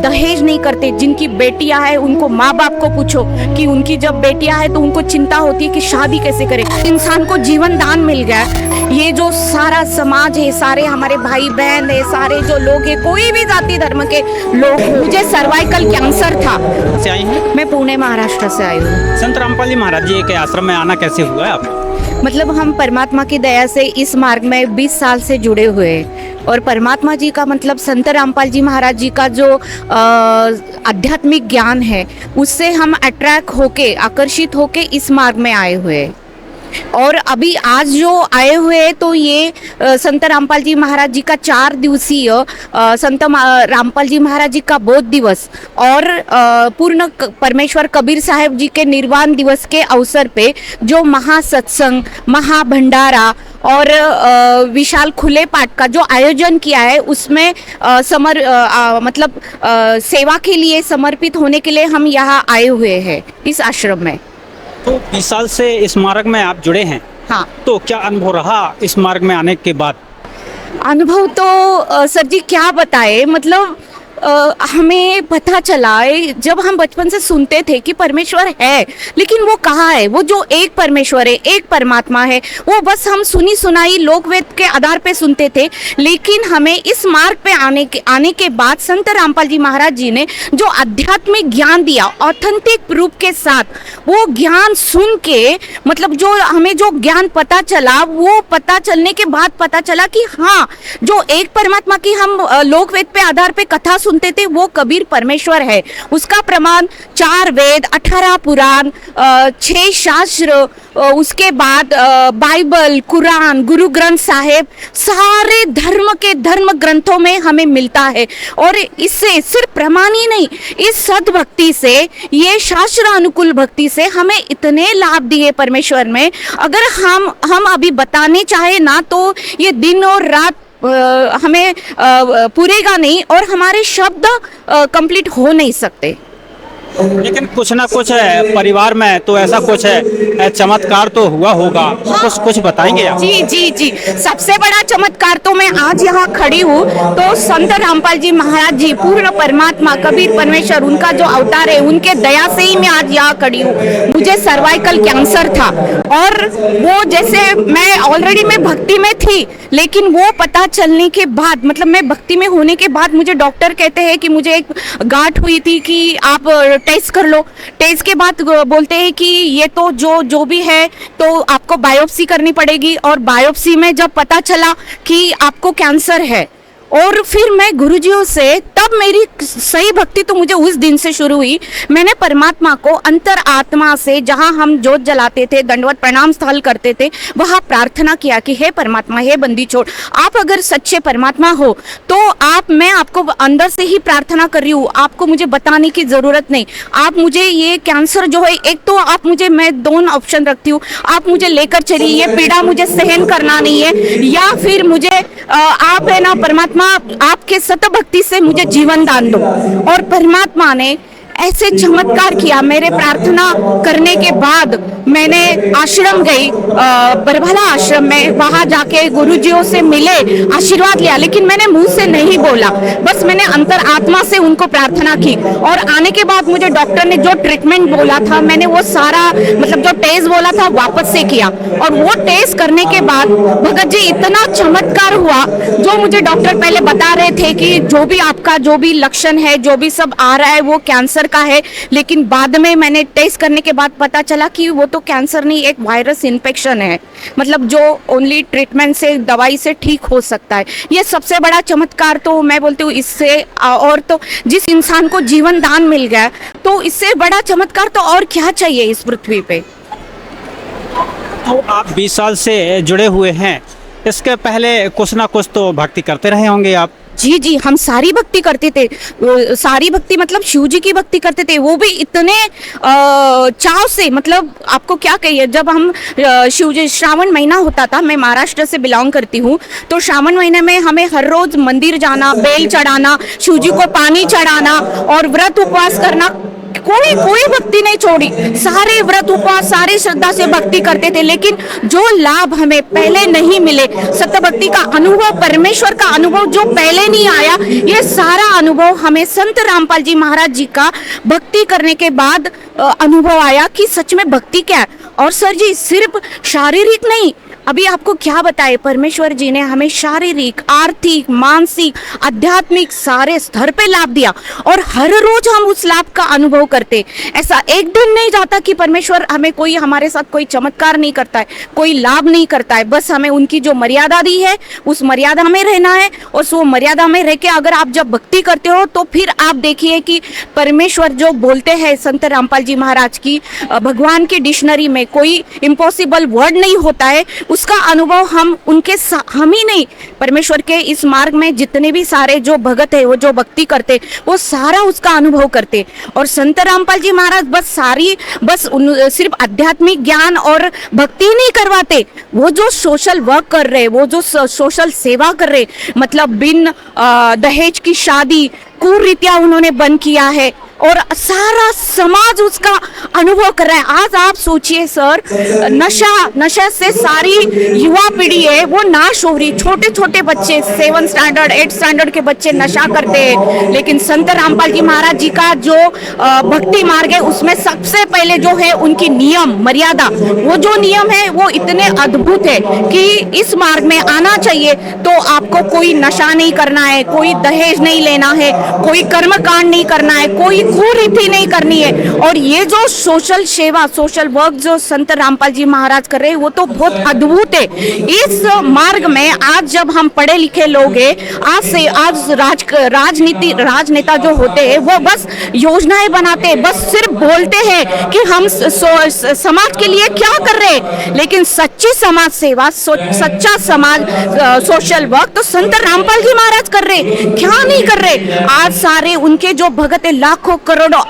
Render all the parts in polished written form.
दहेज नहीं करते। जिनकी बेटियां हैं उनको माँ बाप को पूछो कि उनकी जब बेटियां हैं तो उनको चिंता होती है कि शादी कैसे करें। इंसान को जीवन दान मिल गया। ये जो सारा समाज है, सारे हमारे भाई बहन है, सारे जो लोग हैं, कोई भी जाति धर्म के लोग, मुझे सर्वाइकल कैंसर था। से आई हैं? मैं पुणे महाराष्ट्र से आई हूँ। संत रामपाल जी महाराज जी के आश्रम में आना कैसे हुआ है आप? मतलब हम परमात्मा की दया से इस मार्ग में 20 साल से जुड़े हुए हैं और परमात्मा जी का मतलब संत रामपाल जी महाराज जी का जो आध्यात्मिक ज्ञान है उससे हम अट्रैक्ट होके, आकर्षित होके इस मार्ग में आए हुए हैं। और अभी आज जो आए हुए हैं तो ये संत रामपाल जी महाराज जी का 4 दिवसीय संत रामपाल जी महाराज जी का बोध दिवस और पूर्ण परमेश्वर कबीर साहब जी के निर्वाण दिवस के अवसर पे जो महासत्संग, महाभंडारा और विशाल खुले पाठ का जो आयोजन किया है उसमें सेवा के लिए समर्पित होने के लिए हम यहाँ आए हुए हैं इस आश्रम में। तो 20 साल से इस मार्ग में आप जुड़े हैं। हाँ, तो क्या अनुभव रहा इस मार्ग में आने के बाद? अनुभव तो सर जी क्या बताए, मतलब हमें पता चला जब हम बचपन से सुनते थे कि परमेश्वर है, लेकिन वो कहाँ है? वो जो एक परमेश्वर है, एक परमात्मा है, वो बस हम सुनी सुनाई लोकवेद के आधार पे सुनते थे। लेकिन हमें इस मार्ग पे आने के बाद संत रामपाल जी महाराज जी ने जो आध्यात्मिक ज्ञान दिया ऑथेंटिक प्रूफ के साथ, वो ज्ञान सुन के मतलब जो हमें जो ज्ञान पता चला, वो पता चलने के बाद पता चला कि हाँ, जो एक परमात्मा की हम लोकवेद पे आधार पे कथा सुनते थे वो कबीर परमेश्वर है। उसका प्रमाण 4 वेद, 18 पुराण, 6 शास्त्र, उसके बाद बाइबल, कुरान, गुरु ग्रंथ साहिब, सारे धर्म के धर्म ग्रंथों में हमें मिलता है। और इससे सिर्फ प्रमाण ही नहीं, इस सद्भक्ति से, ये शास्त्र अनुकूल भक्ति से हमें इतने लाभ दिए परमेश्वर में, अगर हम अभी बताने चाहे ना तो ये दिन और रात हमें पूरेगा नहीं और हमारे शब्द कंप्लीट हो नहीं सकते। लेकिन कुछ ना कुछ है परिवार में, तो ऐसा कुछ है चमत्कार तो हुआ होगा, कुछ बताएंगे आप? जी जी जी, सबसे बड़ा चमत्कार तो मैं आज यहाँ खड़ी हूँ तो संत रामपाल जी महाराज जी, पूर्ण परमात्मा कबीर परमेश्वर, उनका जो अवतार है, उनके दया से ही मैं आज यहाँ खड़ी हूँ। मुझे सर्वाइकल कैंसर था और वो जैसे मैं भक्ति में थी, लेकिन वो पता चलने के बाद, मतलब मैं भक्ति में होने के बाद मुझे डॉक्टर कहते हैं कि मुझे एक गांठ हुई थी कि आप टेस्ट कर लो। टेस्ट के बाद बोलते हैं कि ये तो जो भी है तो आपको बायोप्सी करनी पड़ेगी, और बायोप्सी में जब पता चला कि आपको कैंसर है, और फिर मैं गुरुजियों से, तब मेरी सही भक्ति तो मुझे उस दिन से शुरू हुई। मैंने परमात्मा को अंतर आत्मा से, जहाँ हम जोत जलाते थे, दंडवत प्रणाम स्थल करते थे, वहाँ प्रार्थना किया कि हे परमात्मा, हे बंदी छोड़, आप अगर सच्चे परमात्मा हो तो मैं आपको अंदर से ही प्रार्थना कर रही हूँ, आपको मुझे बताने की जरूरत नहीं। आप मुझे ये कैंसर जो है, एक तो आप मुझे, मैं 2 ऑप्शन रखती हूँ, आप मुझे लेकर चलिए, ये पीड़ा मुझे सहन करना नहीं है, या फिर मुझे आप है ना परमात्मा, आपके सत भक्ति से मुझे जीवन दान दो। और परमात्मा ने ऐसे चमत्कार किया। मेरे प्रार्थना करने के बाद मैंने आश्रम गई, बरभला आश्रम में, वहां जाके गुरुजियों से मिले, आशीर्वाद लिया, लेकिन मैंने मुंह से नहीं बोला, बस मैंने अंतर आत्मा से उनको प्रार्थना की। और आने के बाद मुझे डॉक्टर ने जो ट्रीटमेंट बोला था, मैंने वो सारा, मतलब जो टेस्ट बोला था, वापस से किया। और वो टेस्ट करने के बाद भगत जी इतना चमत्कार हुआ, जो मुझे डॉक्टर पहले बता रहे थे कि जो भी आपका जो भी लक्षण है, जो भी सब आ रहा है, वो कैंसर का है, लेकिन बाद में मैंने टेस्ट करने के बाद पता चला कि वो तो कैंसर नहीं, एक वायरस इन्फेक्शन है, मतलब जो ओनली ट्रीटमेंट से, दवाई से ठीक हो सकता है। ये सबसे बड़ा चमत्कार तो मैं बोलती हूँ इससे, और तो जिस इंसान को जीवन दान मिल गया, तो इससे बड़ा चमत्कार तो और क्या चाहिए इस पृथ्वी पे। तो आप 20 साल से जुड़े हुए हैं, इसके पहले कुछ ना कुछ तो भक्ति करते रहे होंगे आप? जी जी, हम सारी भक्ति करते थे, सारी भक्ति मतलब शिव जी की भक्ति करते थे, वो भी इतने चाव से, मतलब आपको क्या कहिए। जब हम शिव जी, श्रावण महीना होता था, मैं महाराष्ट्र से बिलोंग करती हूँ, तो श्रावण महीने में हमें हर रोज मंदिर जाना, बेल चढ़ाना, शिव जी को पानी चढ़ाना और व्रत उपवास करना कोई कोई भक्ति नहीं छोड़ी, सारे व्रत उपवास सारे श्रद्धा से भक्ति करते थे, लेकिन जो लाभ हमें पहले नहीं मिले, सत्य भक्ति का अनुभव, परमेश्वर का अनुभव जो पहले नहीं आया, ये सारा अनुभव हमें संत रामपाल जी महाराज जी का भक्ति करने के बाद अनुभव आया कि सच में भक्ति क्या है। और सर जी सिर्फ शारीरिक नहीं, अभी आपको क्या बताए, परमेश्वर जी ने हमें शारीरिक, आर्थिक, मानसिक, आध्यात्मिक सारे स्तर पे लाभ दिया और हर रोज हम उस लाभ का अनुभव करते। ऐसा एक दिन नहीं जाता कि परमेश्वर हमें कोई, हमारे साथ कोई चमत्कार नहीं करता है, कोई लाभ नहीं करता है। बस हमें उनकी जो मर्यादा दी है उस मर्यादा में रहना है, और वो मर्यादा में रह के अगर आप जब भक्ति करते हो तो फिर आप देखिए कि परमेश्वर जो बोलते हैं संत रामपाल जी महाराज की, भगवान की डिक्शनरी में कोई इम्पॉसिबल वर्ड नहीं होता है। उसका अनुभव हम हम ही नहीं, परमेश्वर के इस मार्ग में जितने भी सारे जो भगत है, वो जो भक्ति करते, वो सारा उसका अनुभव करते। और संत रामपाल जी महाराज सिर्फ आध्यात्मिक ज्ञान और भक्ति नहीं करवाते, वो जो सोशल वर्क कर रहे, वो जो सोशल सेवा कर रहे, मतलब बिन दहेज की शादी कुरीतियां उन्होंने बंद किया है और सारा समाज उसका अनुभव कर रहा है। आज आप सोचिए सर, नशा से सारी युवा पीढ़ी है वो नाश हो रही, छोटे छोटे बच्चे 7 स्टैंडर्ड 8 स्टैंडर्ड के बच्चे नशा करते हैं। लेकिन संत रामपाल जी महाराज जी का जो भक्ति मार्ग है उसमें सबसे पहले जो है उनकी नियम मर्यादा, वो जो नियम है वो इतने अद्भुत है कि इस मार्ग में आना चाहिए तो आपको कोई नशा नहीं करना है, कोई दहेज नहीं लेना है, कोई कर्म कांड नहीं करना है, कोई कुरीति नहीं करनी है। और ये जो सोशल सेवा, सोशल वर्क जो संत रामपाल जी महाराज कर रहे हैं वो तो बहुत अद्भुत है। इस मार्ग में आज जब हम पढ़े लिखे लोग हैं, आज राजनेता जो होते हैं वो बस योजनाएं बनाते हैं, बस सिर्फ बोलते हैं कि हम समाज के लिए क्या कर रहे हैं, लेकिन सच्ची समाज सेवा, सच्चा समाज सोशल वर्क तो संत रामपाल जी महाराज कर रहे, क्या नहीं कर रहे। आज सारे उनके जो भगत है, लाखों करोड़ों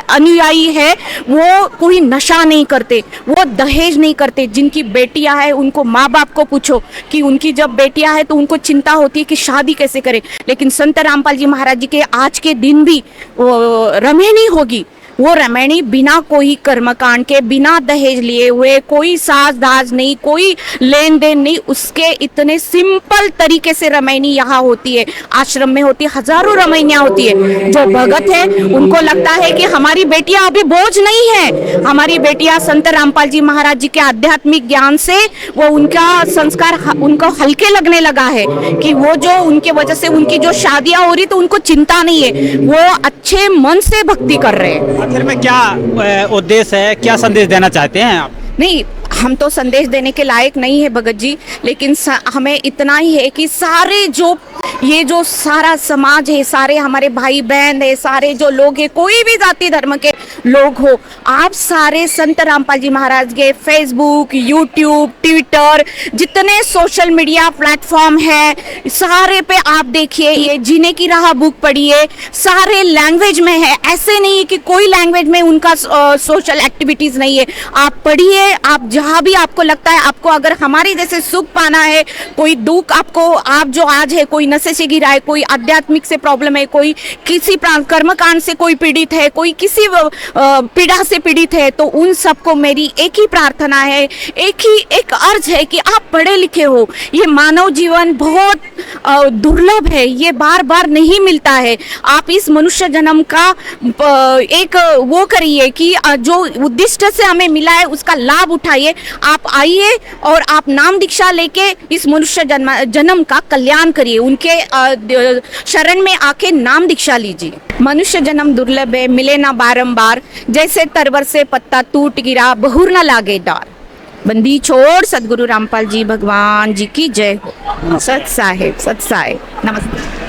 अनुयायी है, वो कोई नशा नहीं करते, वो दहेज नहीं करते। जिनकी बेटियां हैं उनको माँ बाप को पूछो कि उनकी जब बेटियां हैं तो उनको चिंता होती है कि शादी कैसे करें, लेकिन संत रामपाल जी महाराज जी के आज के दिन भी रमेणी होगी, वो रमणी बिना कोई कर्मकांड के, बिना दहेज लिए हुए, कोई साज दाज नहीं, कोई लेन देन नहीं, उसके इतने सिंपल तरीके से रमैनी यहाँ होती है, आश्रम में होती है, हजारों रमैनियाँ होती है। जो भगत है उनको लगता है कि हमारी बेटियां अभी बोझ नहीं है, हमारी बेटियां संत रामपाल जी महाराज जी के आध्यात्मिक ज्ञान से वो उनका संस्कार उनको हल्के लगने लगा है कि वो जो उनके वजह से उनकी जो शादियां हो रही तो उनको चिंता नहीं है, वो अच्छे मन से भक्ति कर रहे हैं। आखिर में क्या उद्देश्य है, क्या संदेश देना चाहते हैं आप? नहीं, हम तो संदेश देने के लायक नहीं है भगत जी, लेकिन हमें इतना ही है कि सारे जो ये जो सारा समाज है, सारे हमारे भाई बहन है, सारे जो लोग हैं, कोई भी जाति धर्म के लोग हो, आप सारे संत रामपाल जी महाराज के फेसबुक, यूट्यूब, ट्विटर, जितने सोशल मीडिया प्लेटफॉर्म है, सारे पे आप देखिए, ये जीने की राह बुक पढ़िए, सारे लैंग्वेज में है, ऐसे नहीं है कि कोई लैंग्वेज में उनका सोशल एक्टिविटीज नहीं है। आप पढ़िए, आप जहाँ भी आपको लगता है आपको अगर हमारे जैसे सुख पाना है, कोई दुख आपको, आप जो आज है कोई नशे से गिरा है, कोई आध्यात्मिक से प्रॉब्लम है, कोई किसी कर्मकांड से कोई पीड़ित है, कोई किसी पीड़ा से पीड़ित है, तो उन सबको मेरी एक ही प्रार्थना है, एक अर्ज है कि आप पढ़े लिखे हो, ये मानव जीवन बहुत दुर्लभ है, ये बार बार नहीं मिलता है। आप इस मनुष्य जन्म का एक वो करिए कि जो उद्दिष्ट से हमें मिला है उसका लाभ उठाइए। आप आइए और आप नाम दीक्षा लेके इस मनुष्य जन्म का कल्याण करिए, उनके शरण में आके नाम दीक्षा लीजिए। मनुष्य जन्म दुर्लभ है, मिले ना बारंबार, जैसे तरवर से पत्ता टूट गिरा, बहुर न लागे डार। बंदी छोड़ सदगुरु रामपाल जी भगवान जी की जय हो। सत साहेब, सत साहेब, नमस्ते।